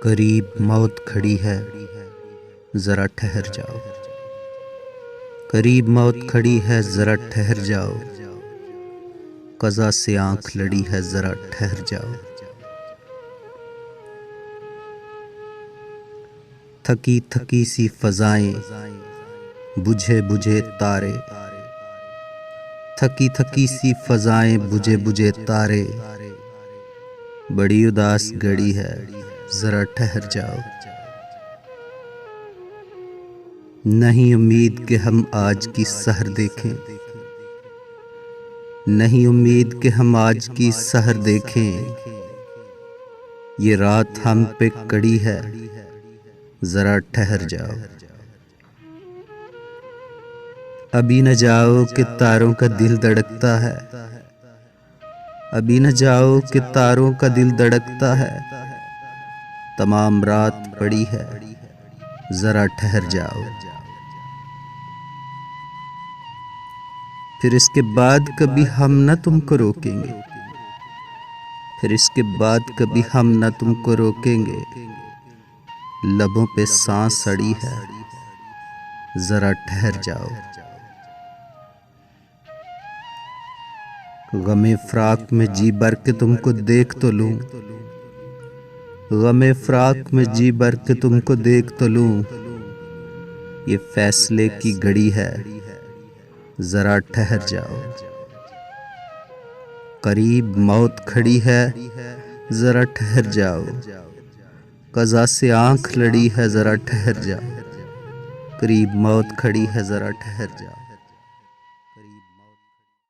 करीब मौत खड़ी है, जरा ठहर जाओ। करीब मौत खड़ी है, जरा ठहर जाओ। कज़ा से आंख लड़ी है, जरा ठहर जाओ। थकी थकी सी फजाएं, बुझे बुझे तारे। थकी थकी सी फजाएं, बुझे बुझे तारे। बड़ी उदास घड़ी है, जरा ठहर जाओ। नहीं उम्मीद कि हम आज की सहर देखें, नहीं उम्मीद कि हम आज की सहर देखें। ये रात हम पे कड़ी है, जरा ठहर जाओ। अभी न जाओ कि तारों का दिल धड़कता है। अभी न जाओ कि तारों का दिल धड़कता है। तमाम रात पड़ी है, जरा ठहर जाओ। फिर इसके बाद कभी हम न तुमको रोकेंगे। फिर इसके बाद कभी हम न तुमको रोकेंगे। लबों पे सांस अड़ी है, जरा ठहर जाओ। गमे फ्राक में जी भर के तुमको देख तो लूं। गमे फ्राक में जी भर के तुमको देख तो लूं। ये फैसले की घड़ी है, जरा ठहर जाओ। करीब मौत खड़ी है, जरा ठहर जाओ। कज़ा से आंख लड़ी है, जरा ठहर जाओ। करीब मौत खड़ी है, जरा ठहर जाओ।